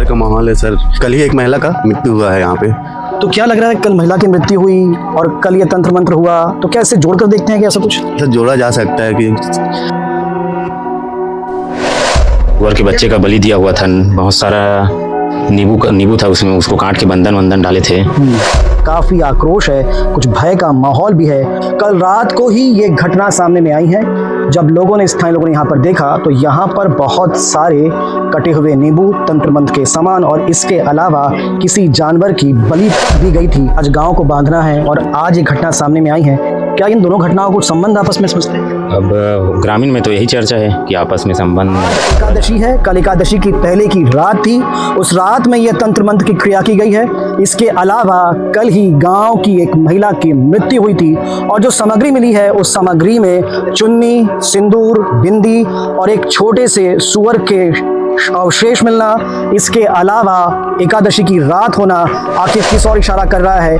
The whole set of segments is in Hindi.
का माहौल है सर। कल ही एक महिला का मृत्यु हुआ है यहाँ पे। तो क्या लग रहा है, कल महिला की मृत्यु हुई और कल ये तंत्र मंत्र हुआ, तो क्या इससे जोड़कर देखते हैं कि ऐसा कुछ सर जोड़ा जा सकता है कि सुअर के बच्चे का बलि दिया हुआ था, बहुत सारा नींबू था उसमें, उसको काट के बंधन डाले थे। काफी आक्रोश है, कुछ भय का माहौल भी है। कल रात को ही ये घटना सामने में आई है। जब लोगों ने स्थानीय लोगों ने यहाँ पर देखा तो यहाँ पर बहुत सारे कटे हुए नींबू तंत्र मंत्र के समान और इसके अलावा किसी जानवर की बलि दी गई थी। आज गांव को बांधना है और आज ये घटना सामने में आई है। क्या इन दोनों घटनाओं को संबंध आपस में समझते हैं? अब ग्रामीण में तो यही चर्चा है कि आपस में संबंध। एकादशी है, कल एकादशी की पहले की रात थी। उस रात में यह तंत्र मंत्र की क्रिया की गई है। इसके अलावा कल ही गांव की एक महिला की मृत्यु हुई थी और जो सामग्री मिली है उस सामग्री में चुन्नी, सिंदूर, बिंदी और एक छोटे से सुअर के अवशेष मिलना, इसके अलावा एकादशी की रात होना आखिर किस ओर इशारा कर रहा है?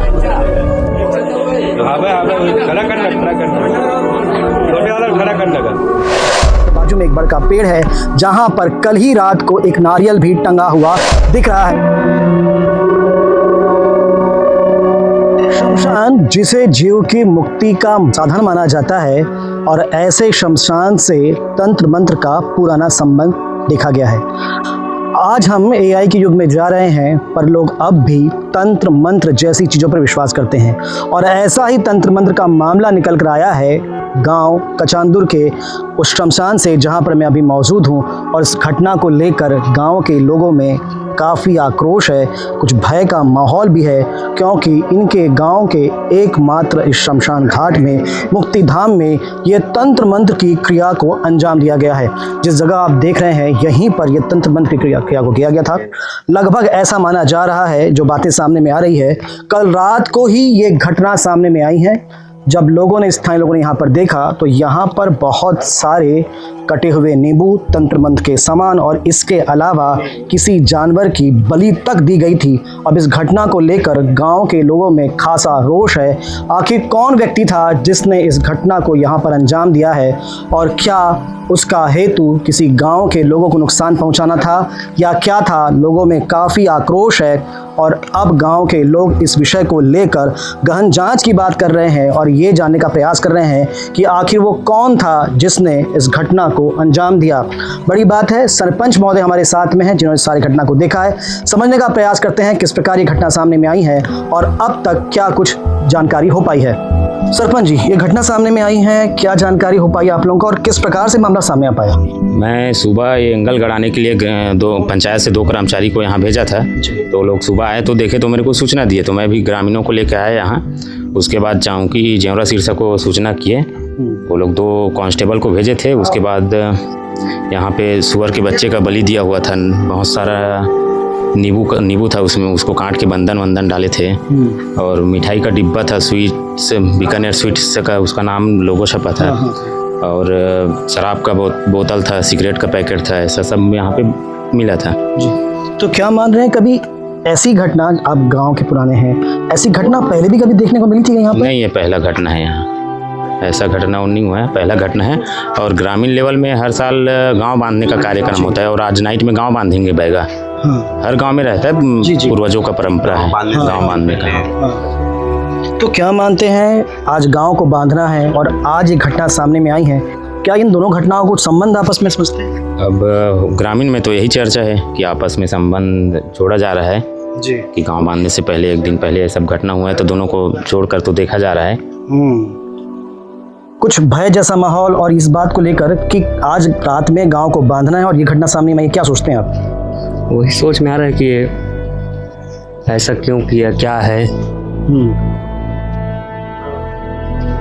बाजू में एक बड़का पेड़ है जहां पर कल ही रात को एक नारियल भी टंगा हुआ दिख रहा है। शमशान जिसे जीव की मुक्ति का साधन माना जाता है और ऐसे शमशान से तंत्र मंत्र का पुराना संबंध देखा गया है। आज हम एआई के युग में जा रहे हैं पर लोग अब भी तंत्र मंत्र जैसी चीज़ों पर विश्वास करते हैं और ऐसा ही तंत्र मंत्र का मामला निकल कर आया है गांव कचांदुर के उस शमशान से जहां पर मैं अभी मौजूद हूं और इस घटना को लेकर गांव के लोगों में काफ़ी आक्रोश है, कुछ भय का माहौल भी है क्योंकि इनके गांव के एकमात्र इस शमशान घाट में मुक्तिधाम में ये तंत्र मंत्र की क्रिया को अंजाम दिया गया है। जिस जगह आप देख रहे हैं यहीं पर यह तंत्र मंत्र की क्रिया को किया गया था। लगभग ऐसा माना जा रहा है, जो बातें सामने में आ रही है, कल रात को ही ये घटना सामने में आई है। जब लोगों ने स्थानीय लोगों ने यहाँ पर देखा तो यहाँ पर बहुत सारे कटे हुए नींबू तंत्र मंत्र के समान और इसके अलावा किसी जानवर की बलि तक दी गई थी। अब इस घटना को लेकर गांव के लोगों में खासा रोष है। आखिर कौन व्यक्ति था जिसने इस घटना को यहाँ पर अंजाम दिया है और क्या उसका हेतु किसी गांव के लोगों को नुकसान पहुंचाना था या क्या था? लोगों में काफ़ी आक्रोश है और अब गांव के लोग इस विषय को लेकर गहन जांच की बात कर रहे हैं और ये जानने का प्रयास कर रहे हैं कि आखिर वो कौन था जिसने इस घटना को अंजाम दिया। बड़ी बात है, सरपंच महोदय हमारे साथ में हैं जिन्होंने सारी घटना को देखा है। समझने का प्रयास करते हैं किस प्रकार ये घटना सामने में आई है और अब तक क्या कुछ जानकारी हो पाई है। सरपंच जी, ये घटना सामने में आई है, क्या जानकारी हो पाई आप लोगों को और किस प्रकार से मामला सामने आ पाया? मैं सुबह ये एंगल गड़ाने के लिए पंचायत से 2 कर्मचारी को यहाँ भेजा था। तो लोग सुबह आए तो देखे तो मेरे को सूचना दिए, तो मैं भी ग्रामीणों को लेकर आया यहाँ। उसके बाद चौकी जेवरा शीर्षक को सूचना किए, वो लोग 2 कांस्टेबल को भेजे थे। उसके बाद यहाँ पे सुअर के बच्चे का बलि दिया हुआ था, बहुत सारा नींबू था उसमें, उसको काट के बंधन डाले थे और मिठाई का डिब्बा था, स्वीट्स बीकानेर स्वीट्स का उसका नाम लोगो छपा था और शराब का बोतल था, सिगरेट का पैकेट था, ऐसा सब यहाँ पे मिला था जी। तो क्या मान रहे हैं, कभी ऐसी घटना, आप गांव के पुराने हैं, ऐसी घटना पहले भी कभी देखने को मिली थी यहाँ पर? नहीं, ये पहला घटना है यहाँ, ऐसा घटना नहीं हुआ है, पहला घटना है। और ग्रामीण लेवल में हर साल गांव बांधने का कार्यक्रम होता है और आज नाइट में गांव बांधेंगे बैगा। हर गांव में रहता है, पूर्वजों का परंपरा है गांव बांधने का। तो क्या मानते हैं, आज गांव को बांधना है और आज ये घटना सामने में आई है, क्या इन दोनों घटनाओं को संबंध आपस में समझते हैं? अब ग्रामीण में तो यही चर्चा है कि आपस में संबंध जोड़ा जा रहा है जी, कि गांव बांधने से पहले 1 दिन पहले सब घटना हुआ है तो दोनों को जोड़कर तो देखा जा रहा है। कुछ भय जैसा माहौल और इस बात को लेकर कि आज रात में गांव को बांधना है और ये घटना सामने में आई, क्या सोचते हैं आप? वही सोच में आ रहा है कि ऐसा क्यों किया, क्या है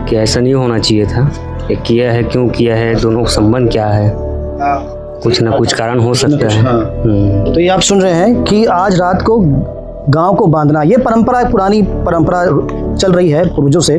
कि ऐसा नहीं होना चाहिए था, ये किया है, क्यों किया है, दोनों का संबंध क्या है, कुछ ना कुछ कारण हो सकता है। तो ये आप सुन रहे हैं कि आज रात को गांव को बांधना, ये परंपरा, पुरानी परंपरा चल रही है पूर्वजों से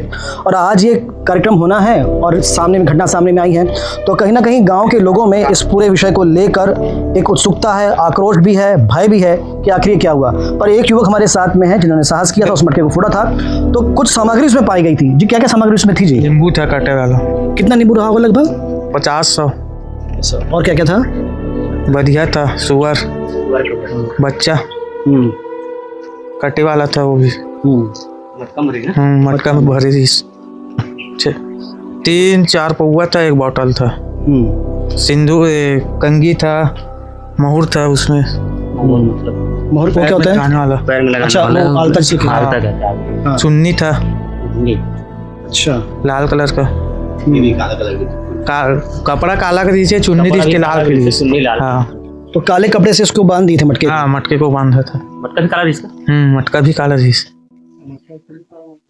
और आज ये कार्यक्रम होना है और सामने में घटना सामने में आई है। तो कहीं ना कहीं गांव के लोगों में इस पूरे विषय को लेकर एक उत्सुकता है, आक्रोश भी है, भय भी है कि आखिर क्या हुआ। पर एक युवक हमारे साथ में है जिन्होंने साहस किया था, उस मटके को फोड़ा था, तो कुछ सामग्री उसमें पाई गई थी जी। क्या क्या सामग्री उसमें थी जी? नींबू था काटे वाला। कितना नींबू रहा होगा? लगभग 50-100। और क्या क्या था? बढ़िया था, सुअर बच्चा हम्म, कटे वाला था वो भी। मटका में भरी थी। 3-4 पौवा था, एक बोतल था, सिंदूर कंगी था, मोहर था उसमें। मोहर को क्या होता है? खाने वाला पैर में लगाने अच्छा, वाला। वो आलता से क्या? आलता कहता है। हाँ। चुन्नी था अच्छा, लाल कलर का। कपड़ा काला कर दीजिए, चुन्नी कपड़ा थी भी लाल काला कर भी, दीजिए। चुन्नी लाल। हाँ तो काले कपड़े से इसको बांध दिए थे मटके? हाँ, मटके को बांधा था। मटका भी काला भी इसका। मटका भी काला थी।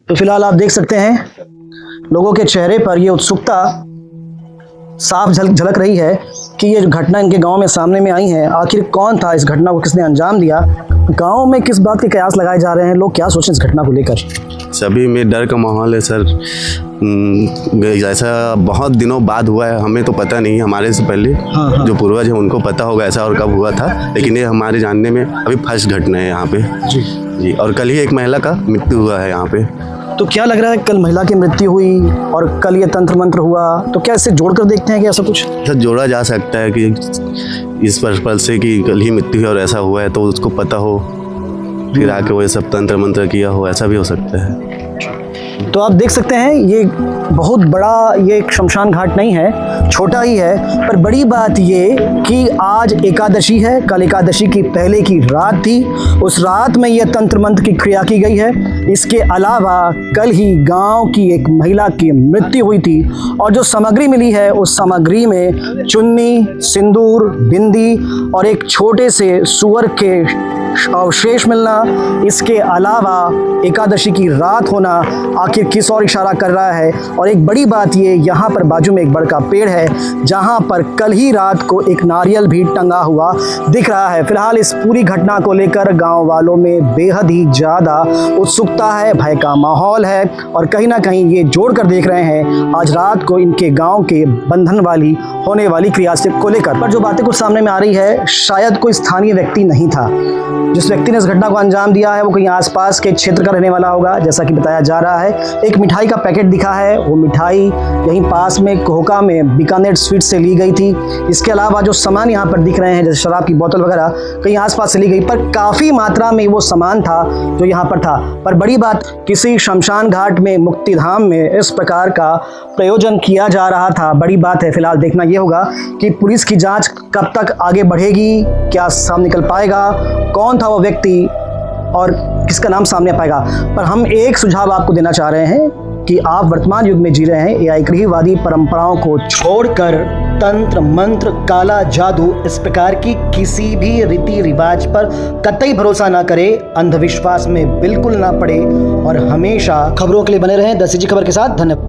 तो फिलहाल आप देख सकते हैं लोगों के चेहरे पर ये उत्सुकता साफ झलक रही है कि ये जो घटना इनके गांव में सामने में आई है, आखिर कौन था, इस घटना को किसने अंजाम दिया, गांव में किस बात के कयास लगाए जा रहे हैं, लोग क्या सोचें इस घटना को लेकर। सभी में डर का माहौल है सर। ऐसा बहुत दिनों बाद हुआ है, हमें तो पता नहीं, हमारे से पहले हाँ। जो पूर्वज हैं उनको पता होगा ऐसा और कब हुआ था, लेकिन ये हमारे जानने में अभी फर्स्ट घटना है यहाँ पे जी। और कल ही एक महिला का मृत्यु हुआ है यहाँ पे। तो क्या लग रहा है, कल महिला की मृत्यु हुई और कल ये तंत्र मंत्र हुआ, तो क्या इससे जोड़कर देखते हैं कि ऐसा कुछ सर जोड़ा जा सकता है कि इस पर्पज से कि कल ही मृत्यु है और ऐसा हुआ है तो उसको पता हो, फिर आके वो ये सब तंत्र मंत्र किया हो, ऐसा भी हो सकता है। तो आप देख सकते हैं ये बहुत बड़ा ये एक शमशान घाट नहीं है, छोटा ही है, पर बड़ी बात ये कि आज एकादशी है, कल एकादशी की पहले की रात थी, उस रात में ये तंत्र मंत्र की क्रिया की गई है। इसके अलावा कल ही गांव की एक महिला की मृत्यु हुई थी और जो सामग्री मिली है उस सामग्री में चुन्नी, सिंदूर, बिंदी और एक छोटे से सुअर के अवशेष मिलना, इसके अलावा एकादशी की रात होना आखिर किस और इशारा कर रहा है। और एक बड़ी बात ये, यहाँ पर बाजू में एक बड़ का पेड़ है जहाँ पर कल ही रात को एक नारियल भी टंगा हुआ दिख रहा है। फिलहाल इस पूरी घटना को लेकर गांव वालों में बेहद ही ज़्यादा उत्सुकता है, भय का माहौल है और कहीं ना कहीं ये जोड़ कर देख रहे हैं आज रात को इनके गाँव के बंधन वाली होने वाली क्रिया से को लेकर। पर जो बातें कुछ सामने में आ रही है, शायद कोई स्थानीय व्यक्ति नहीं था जिस व्यक्ति ने इस घटना को अंजाम दिया है, वो कहीं आसपास के क्षेत्र का रहने वाला होगा, जैसा कि बताया जा रहा है। एक मिठाई का पैकेट दिखा है, वो मिठाई यहीं पास में कोहका में बीकानेर स्वीट से ली गई थी। इसके अलावा जो सामान यहाँ पर दिख रहे हैं जैसे शराब की बोतल वगैरह कहीं आसपास से ली गई, पर काफ़ी मात्रा में वो सामान था जो यहाँ पर था। पर बड़ी बात, किसी शमशान घाट में, मुक्तिधाम में इस प्रकार का प्रयोजन किया जा रहा था, बड़ी बात है। फिलहाल देखना ये होगा कि पुलिस की जांच कब तक आगे बढ़ेगी, क्या सामने निकल पाएगा, कौन था वो व्यक्ति और किसका नाम सामने आ पाएगा। पर हम एक सुझाव आपको देना चाह रहे हैं कि आप वर्तमान युग में जी रहे हैं, एआई गृहवादी परंपराओं को छोड़कर तंत्र मंत्र, काला जादू, इस प्रकार की किसी भी रीति रिवाज पर कतई भरोसा ना करें, अंधविश्वास में बिल्कुल ना पड़े और हमेशा खबरों के लिए बने रहें 10 खबर के साथ। धन्यवाद।